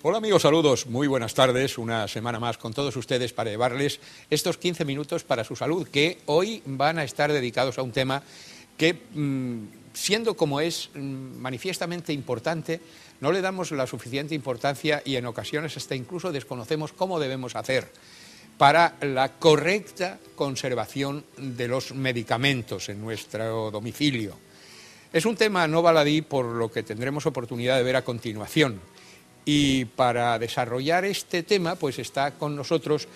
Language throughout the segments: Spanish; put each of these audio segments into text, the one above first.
Hola amigos, saludos, muy buenas tardes, una semana más con todos ustedes para llevarles estos 15 minutos para su salud, que hoy van a estar dedicados a un tema que, siendo como es manifiestamente importante, no le damos la suficiente importancia y en ocasiones hasta incluso desconocemos cómo debemos hacer para la correcta conservación de los medicamentos en nuestro domicilio. Es un tema no baladí, por lo que tendremos oportunidad de ver a continuación. Y para desarrollar este tema, pues está con nosotros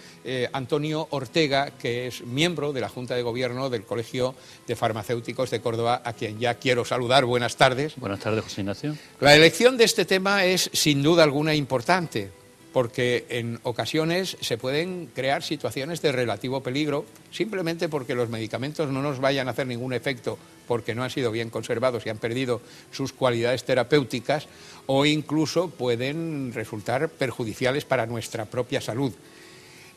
Antonio Ortega, que es miembro de la Junta de Gobierno del Colegio de Farmacéuticos de Córdoba, a quien ya quiero saludar. Buenas tardes. Buenas tardes, José Ignacio. La elección de este tema es sin duda alguna importante, porque en ocasiones se pueden crear situaciones de relativo peligro, simplemente porque los medicamentos no nos vayan a hacer ningún efecto porque no han sido bien conservados y han perdido sus cualidades terapéuticas, o incluso pueden resultar perjudiciales para nuestra propia salud.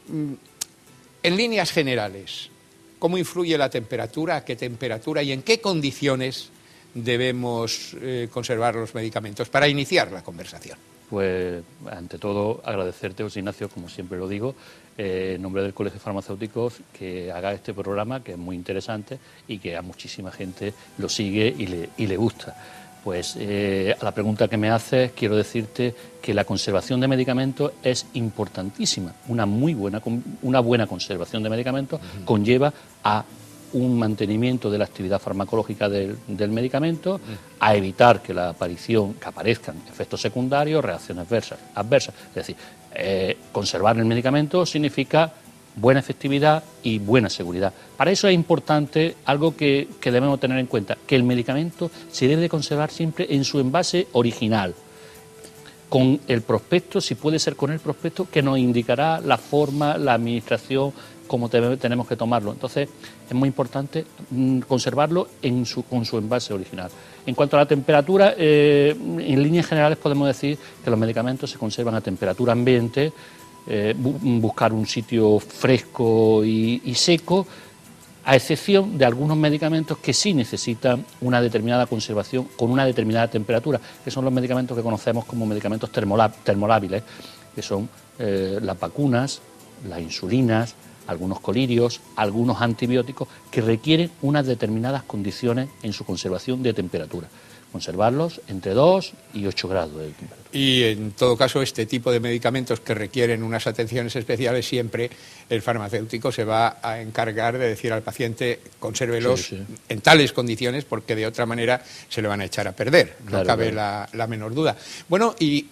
En líneas generales, ¿cómo influye la temperatura, a qué temperatura y en qué condiciones debemos conservar los medicamentos? Para iniciar la conversación. Pues, ante todo, agradecerte, José Ignacio, como siempre lo digo, en nombre del Colegio de Farmacéuticos, que haga este programa, que es muy interesante y que a muchísima gente lo sigue y le gusta. Pues, a la pregunta que me haces, quiero decirte que la conservación de medicamentos es importantísima. Una buena conservación de medicamentos conlleva a un mantenimiento de la actividad farmacológica del medicamento, a evitar que aparezcan efectos secundarios, reacciones adversas. Es decir, conservar el medicamento significa buena efectividad y buena seguridad. Para eso es importante algo que debemos tener en cuenta, que el medicamento se debe de conservar siempre en su envase original, con el prospecto, si puede ser con el prospecto, que nos indicará la forma, la administración, cómo tenemos que tomarlo. Entonces, es muy importante conservarlo con su envase original. En cuanto a la temperatura, en líneas generales podemos decir que los medicamentos se conservan a temperatura ambiente, buscar un sitio fresco y seco, a excepción de algunos medicamentos que sí necesitan una determinada conservación con una determinada temperatura, que son los medicamentos que conocemos como medicamentos termolábiles, que son las vacunas, las insulinas, algunos colirios, algunos antibióticos que requieren unas determinadas condiciones en su conservación de temperatura. Conservarlos entre 2 y 8 grados de temperatura. Y en todo caso, este tipo de medicamentos que requieren unas atenciones especiales, siempre el farmacéutico se va a encargar de decir al paciente, consérvelos en tales condiciones, porque de otra manera se le van a echar a perder, no cabe la menor duda. Bueno, y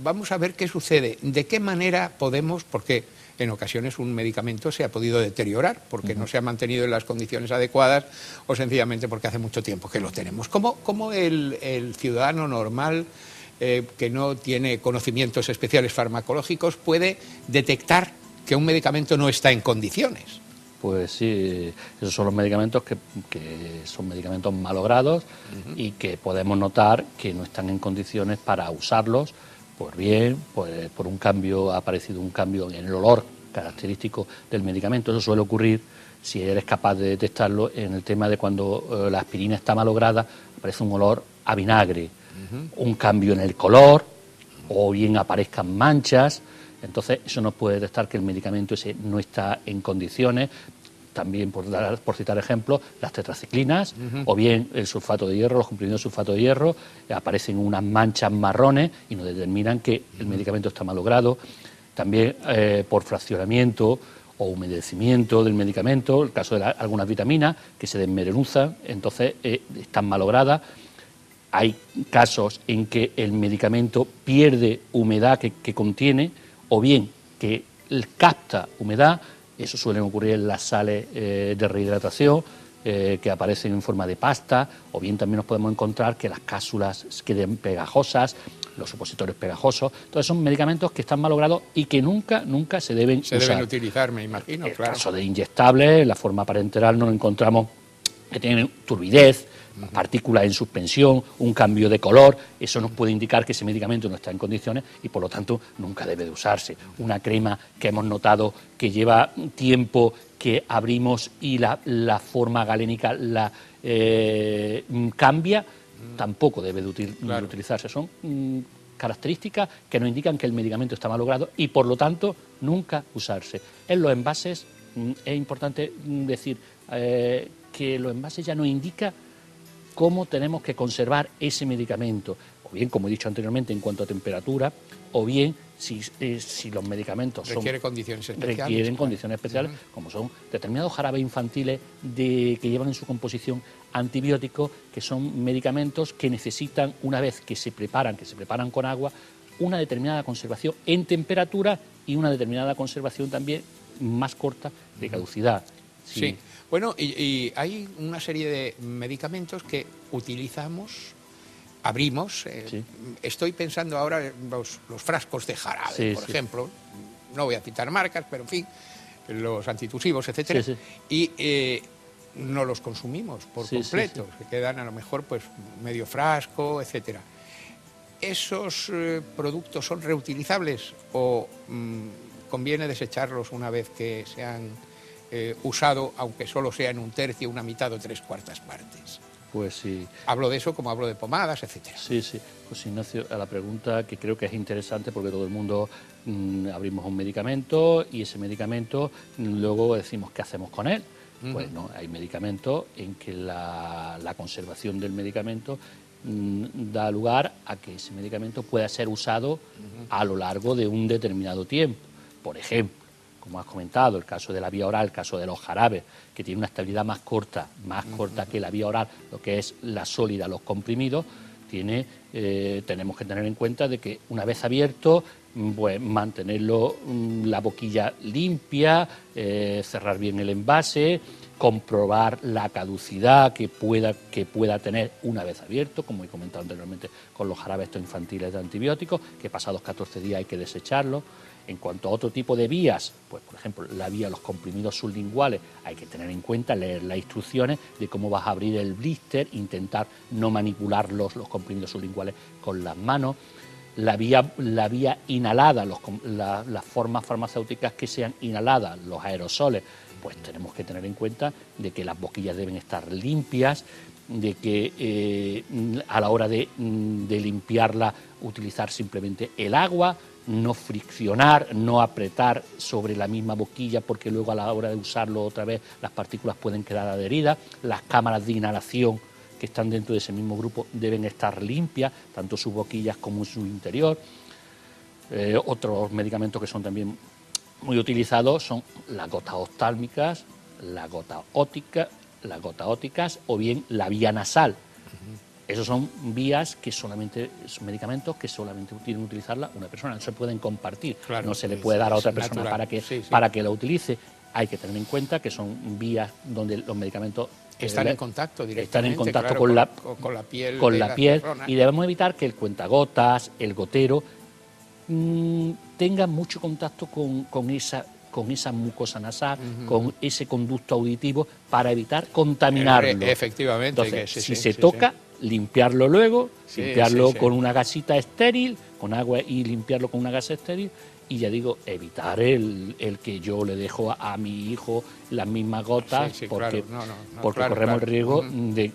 vamos a ver qué sucede, de qué manera podemos, porque en ocasiones un medicamento se ha podido deteriorar porque no se ha mantenido en las condiciones adecuadas o sencillamente porque hace mucho tiempo que lo tenemos. ¿Cómo el ciudadano normal que no tiene conocimientos especiales farmacológicos puede detectar que un medicamento no está en condiciones? Pues sí, esos son los medicamentos que son medicamentos malogrados y que podemos notar que no están en condiciones para usarlos. Pues bien, pues por un cambio, ha aparecido un cambio en el olor característico del medicamento. Eso suele ocurrir, si eres capaz de detectarlo, en el tema de cuando la aspirina está malograda, aparece un olor a vinagre, un cambio en el color, o bien aparezcan manchas. Entonces eso nos puede detectar que el medicamento ese no está en condiciones. También, por citar ejemplos, las tetraciclinas, o bien el sulfato de hierro, los comprimidos de sulfato de hierro, aparecen unas manchas marrones y nos determinan que el medicamento está malogrado. También por fraccionamiento o humedecimiento del medicamento, el caso de algunas vitaminas que se desmerenuzan, entonces están malogradas. Hay casos en que el medicamento pierde humedad que contiene, o bien que capta humedad. Eso suele ocurrir en las sales de rehidratación, que aparecen en forma de pasta, o bien también nos podemos encontrar que las cápsulas queden pegajosas, los supositorios pegajosos. Entonces son medicamentos que están malogrados y que nunca se deben usar. Se deben utilizar, me imagino, en claro. El caso de inyectables, en la forma parenteral nos encontramos que tienen turbidez, partículas en suspensión, un cambio de color. Eso nos puede indicar que ese medicamento no está en condiciones y por lo tanto nunca debe de usarse. Una crema que hemos notado que lleva tiempo que abrimos y la forma galénica cambia, tampoco debe de utilizarse. Son características que nos indican que el medicamento está malogrado y, por lo tanto, nunca usarse. En los envases es importante decir que los envases ya nos indican cómo tenemos que conservar ese medicamento, o bien, como he dicho anteriormente, en cuanto a temperatura, o bien si los medicamentos requieren condiciones especiales. Requieren condiciones especiales, como son determinados jarabes infantiles que llevan en su composición antibióticos, que son medicamentos que necesitan, una vez que se preparan con agua, una determinada conservación en temperatura y una determinada conservación también más corta de caducidad. Sí. Bueno, y hay una serie de medicamentos que utilizamos, abrimos. Sí. Estoy pensando ahora en los frascos de jarabe, por ejemplo. No voy a citar marcas, pero en fin, los antitusivos, etcétera. Y no los consumimos por completo. Se quedan a lo mejor pues medio frasco, etcétera. ¿Esos productos son reutilizables o conviene desecharlos una vez que se han usado, aunque solo sea en un tercio, una mitad o 3/4 partes? Pues sí. Hablo de eso como hablo de pomadas, etcétera. Sí. Pues Ignacio, a la pregunta que creo que es interesante, porque todo el mundo abrimos un medicamento y ese medicamento luego decimos qué hacemos con él. Pues no, hay medicamentos en que la conservación del medicamento da lugar a que ese medicamento pueda ser usado a lo largo de un determinado tiempo. Por ejemplo, como has comentado, el caso de la vía oral, el caso de los jarabes, que tiene una estabilidad más corta que la vía oral, lo que es la sólida, los comprimidos, tenemos que tener en cuenta de que una vez abierto, pues mantenerlo, la boquilla limpia, cerrar bien el envase, comprobar la caducidad que pueda tener una vez abierto, como he comentado anteriormente con los jarabes estos infantiles de antibióticos, que pasados 14 días hay que desecharlos. En cuanto a otro tipo de vías, pues por ejemplo la vía de los comprimidos sublinguales, hay que tener en cuenta, leer las instrucciones de cómo vas a abrir el blister, intentar no manipular los comprimidos sublinguales con las manos. La vía inhalada, las formas farmacéuticas que sean inhaladas, los aerosoles, pues tenemos que tener en cuenta de que las boquillas deben estar limpias, de que a la hora de limpiarla utilizar simplemente el agua, no friccionar, no apretar sobre la misma boquilla, porque luego a la hora de usarlo otra vez las partículas pueden quedar adheridas. Las cámaras de inhalación que están dentro de ese mismo grupo deben estar limpias, tanto sus boquillas como su interior. Otros medicamentos que son también muy utilizados son las gotas oftálmicas, las gotas ópticas o bien la vía nasal. Esos son vías que son medicamentos que solamente tienen que utilizarla una persona, no se pueden compartir, no se le puede dar a otra persona para que lo utilice. Hay que tener en cuenta que son vías donde los medicamentos están en contacto directamente, con la piel, y debemos evitar que el cuentagotas, el gotero, tengan mucho contacto con esa mucosa nasal, con ese conducto auditivo, para evitar contaminarlo. Efectivamente. Entonces, si se toca, limpiarlo luego, con una gasita estéril, con agua, y limpiarlo con una gasa estéril, y ya digo, evitar el que yo le dejo a mi hijo las mismas gotas, porque corremos el riesgo de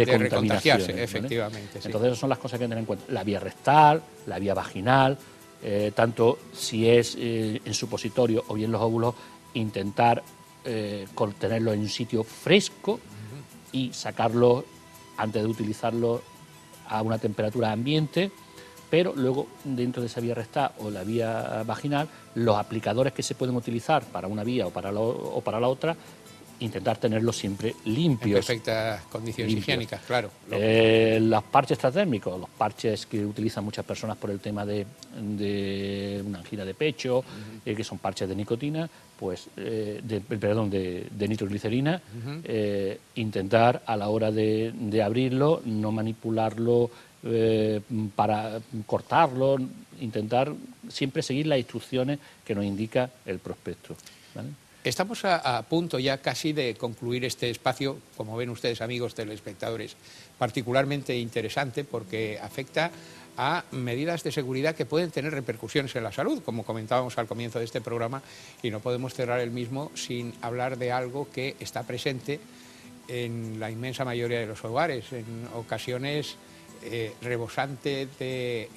contaminación, efectivamente. ¿vale? Entonces esas son las cosas que hay que tener en cuenta. La vía rectal, la vía vaginal, tanto si es en supositorio o bien los óvulos, intentar contenerlos en un sitio fresco y sacarlos antes de utilizarlos a una temperatura ambiente, pero luego dentro de esa vía rectal o la vía vaginal, los aplicadores que se pueden utilizar para una vía o para la otra, intentar tenerlos siempre limpios. En perfectas condiciones higiénicas, claro. Los parches transdérmicos, los parches que utilizan muchas personas por el tema de una angina de pecho, que son parches de nicotina, pues de nitroglicerina, intentar a la hora de abrirlo, no manipularlo para cortarlo, intentar siempre seguir las instrucciones que nos indica el prospecto, ¿vale? Estamos a punto ya casi de concluir este espacio, como ven ustedes, amigos telespectadores, particularmente interesante porque afecta a medidas de seguridad que pueden tener repercusiones en la salud, como comentábamos al comienzo de este programa, y no podemos cerrar el mismo sin hablar de algo que está presente en la inmensa mayoría de los hogares, en ocasiones rebosante de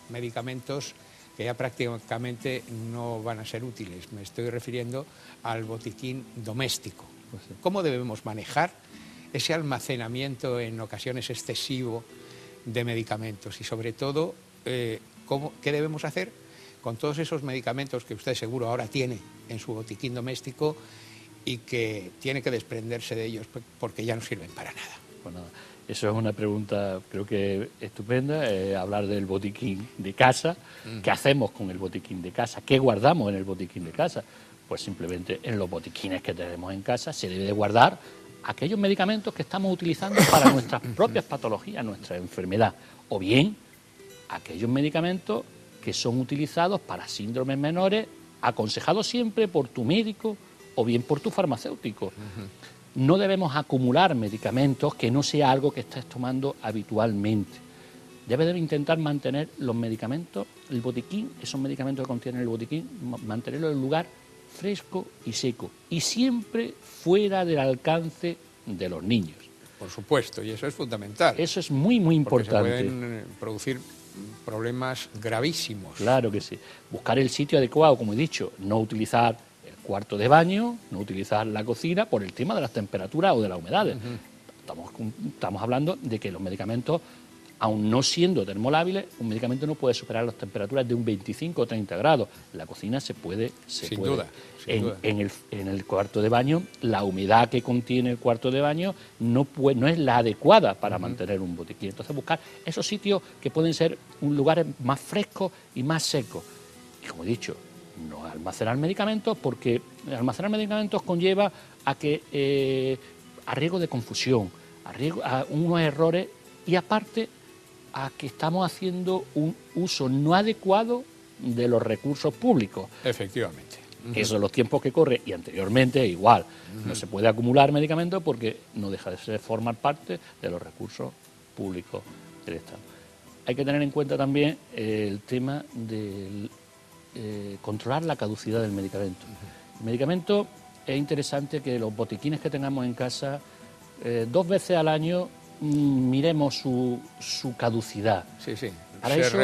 medicamentos que ya prácticamente no van a ser útiles. Me estoy refiriendo al botiquín doméstico. Pues sí. ¿Cómo debemos manejar ese almacenamiento en ocasiones excesivo de medicamentos? Y sobre todo, ¿qué debemos hacer con todos esos medicamentos que usted seguro ahora tiene en su botiquín doméstico y que tiene que desprenderse de ellos porque ya no sirven para nada? Pues nada, eso es una pregunta creo que estupenda, hablar del botiquín de casa. ¿Qué hacemos con el botiquín de casa? ¿Qué guardamos en el botiquín de casa? Pues simplemente en los botiquines que tenemos en casa se debe de guardar aquellos medicamentos que estamos utilizando para nuestras propias patologías, nuestra enfermedad, o bien aquellos medicamentos que son utilizados para síndromes menores, aconsejados siempre por tu médico o bien por tu farmacéutico. No debemos acumular medicamentos que no sea algo que estés tomando habitualmente. Debes de intentar mantener los medicamentos, el botiquín, esos medicamentos que contienen el botiquín, mantenerlo en un lugar fresco y seco y siempre fuera del alcance de los niños. Por supuesto, y eso es fundamental. Eso es muy, muy importante. Porque se pueden producir problemas gravísimos. Claro que sí. Buscar el sitio adecuado, como he dicho, no utilizar el cuarto de baño, no utilizar la cocina por el tema de las temperaturas o de las humedades. Estamos hablando de que los medicamentos, aun no siendo termolábiles, un medicamento no puede superar las temperaturas de un 25 o 30 grados. La cocina se puede. Sin duda. En el cuarto de baño, la humedad que contiene el cuarto de baño no es la adecuada para mantener un botiquín. Entonces, buscar esos sitios que pueden ser un lugar más fresco y más seco. Y como he dicho, no almacenar medicamentos, porque almacenar medicamentos conlleva a que a riesgo de confusión, a unos errores y aparte a que estamos haciendo un uso no adecuado de los recursos públicos. Efectivamente. Que son los tiempos que corre y anteriormente igual. No se puede acumular medicamentos porque no deja de formar parte de los recursos públicos del Estado. Hay que tener en cuenta también el tema de controlar la caducidad del medicamento. El medicamento es interesante que los botiquines que tengamos en casa 2 veces al año miremos su caducidad. Sí, sí. Para se eso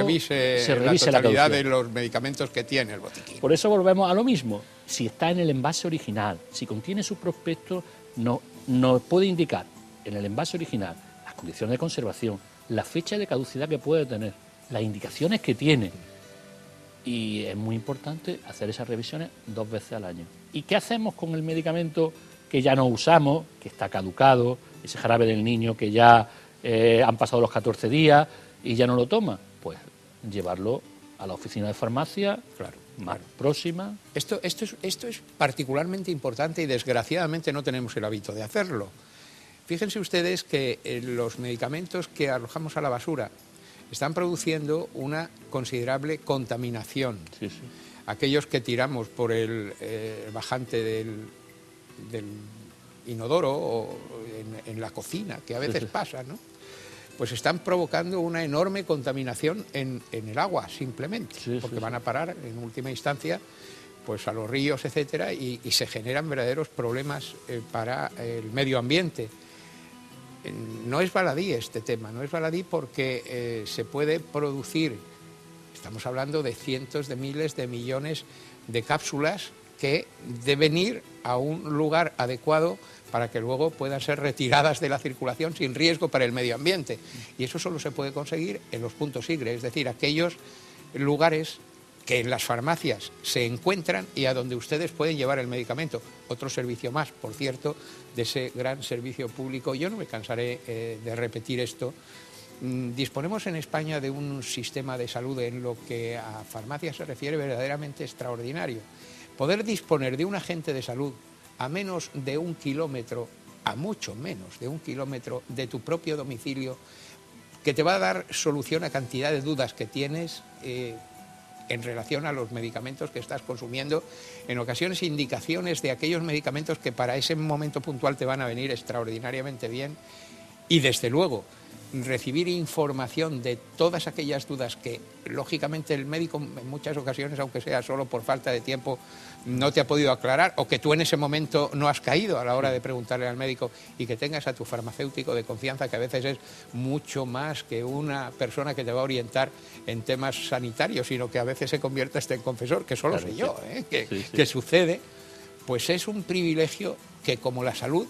revise la totalidad de los medicamentos que tiene el botiquín. Por eso volvemos a lo mismo. Si está en el envase original, si contiene su prospecto, nos puede indicar en el envase original las condiciones de conservación, la fecha de caducidad que puede tener, las indicaciones que tiene. Y es muy importante hacer esas revisiones 2 veces al año. ¿Y qué hacemos con el medicamento que ya no usamos, que está caducado, ese jarabe del niño que ya han pasado los 14 días y ya no lo toma? Pues llevarlo a la oficina de farmacia más próxima. Esto es particularmente importante y desgraciadamente no tenemos el hábito de hacerlo. Fíjense ustedes que los medicamentos que arrojamos a la basura están produciendo una considerable contaminación. Sí, sí. Aquellos que tiramos por el bajante del inodoro o en la cocina, que a veces pasa, ¿no? Pues están provocando una enorme contaminación en el agua, simplemente, porque van a parar, en última instancia, pues a los ríos, etcétera, y se generan verdaderos problemas para el medio ambiente. No es baladí este tema, no es baladí porque se puede producir, estamos hablando de cientos de miles de millones de cápsulas que deben ir a un lugar adecuado para que luego puedan ser retiradas de la circulación sin riesgo para el medio ambiente. Y eso solo se puede conseguir en los puntos IGRE, es decir, aquellos lugares que en las farmacias se encuentran y a donde ustedes pueden llevar el medicamento. Otro servicio más, por cierto, de ese gran servicio público. Yo no me cansaré de repetir esto. Disponemos en España de un sistema de salud en lo que a farmacias se refiere verdaderamente extraordinario. Poder disponer de un agente de salud a menos de 1 kilómetro, a mucho menos de 1 kilómetro de tu propio domicilio, que te va a dar solución a cantidad de dudas que tienes en relación a los medicamentos que estás consumiendo, en ocasiones indicaciones de aquellos medicamentos que para ese momento puntual te van a venir extraordinariamente bien y desde luego recibir información de todas aquellas dudas que, lógicamente, el médico en muchas ocasiones, aunque sea solo por falta de tiempo, no te ha podido aclarar, o que tú en ese momento no has caído a la hora de preguntarle al médico, y que tengas a tu farmacéutico de confianza, que a veces es mucho más que una persona que te va a orientar en temas sanitarios, sino que a veces se convierte hasta en confesor, que solo Claro, sé yo, sí. que sucede. Pues es un privilegio que, como la salud,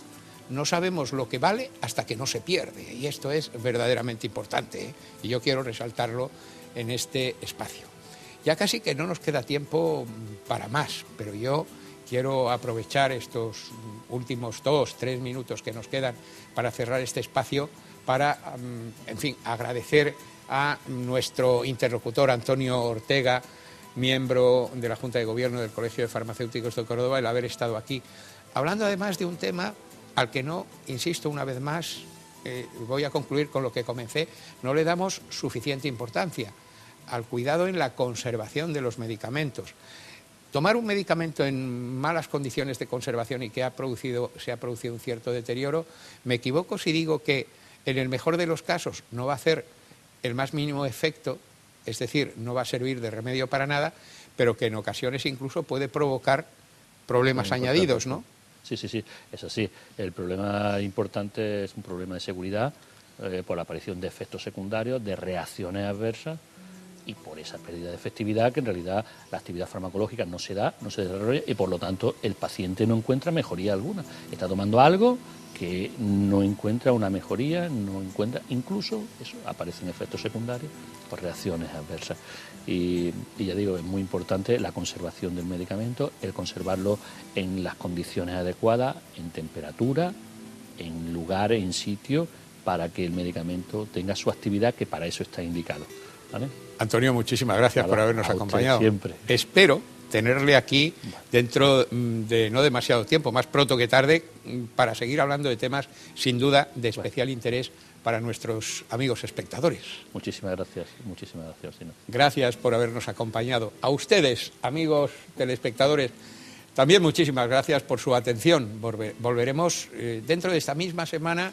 no sabemos lo que vale hasta que no se pierde, y esto es verdaderamente importante, y yo quiero resaltarlo en este espacio. Ya casi que no nos queda tiempo para más, pero yo quiero aprovechar estos últimos 2-3 minutos que nos quedan para cerrar este espacio para, en fin, agradecer a nuestro interlocutor Antonio Ortega, miembro de la Junta de Gobierno del Colegio de Farmacéuticos de Córdoba, el haber estado aquí, hablando además de un tema al que no, insisto una vez más, voy a concluir con lo que comencé, no le damos suficiente importancia al cuidado en la conservación de los medicamentos. Tomar un medicamento en malas condiciones de conservación y que se ha producido un cierto deterioro, me equivoco si digo que en el mejor de los casos no va a hacer el más mínimo efecto, es decir, no va a servir de remedio para nada, pero que en ocasiones incluso puede provocar problemas añadidos, ¿no? Sí, es así. El problema importante es un problema de seguridad por la aparición de efectos secundarios, de reacciones adversas, y por esa pérdida de efectividad que en realidad la actividad farmacológica no se desarrolla, y por lo tanto el paciente no encuentra mejoría alguna. Está tomando algo que no encuentra una mejoría, no encuentra, incluso eso, aparecen efectos secundarios por reacciones adversas. Y ya digo, es muy importante la conservación del medicamento, el conservarlo en las condiciones adecuadas, en temperatura, en lugar, en sitio, para que el medicamento tenga su actividad, que para eso está indicado, ¿vale? Antonio, muchísimas gracias por habernos acompañado. Siempre. Espero tenerle aquí dentro de no demasiado tiempo, más pronto que tarde, para seguir hablando de temas sin duda de especial interés para nuestros amigos espectadores. Muchísimas gracias, Sina. Gracias por habernos acompañado. A ustedes, amigos telespectadores, también muchísimas gracias por su atención. Volveremos dentro de esta misma semana,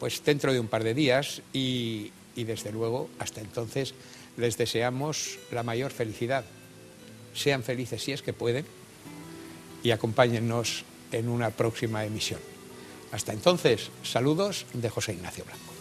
pues dentro de un par de días, y desde luego, hasta entonces, les deseamos la mayor felicidad. Sean felices si es que pueden, y acompáñennos en una próxima emisión. Hasta entonces, saludos de José Ignacio Blanco.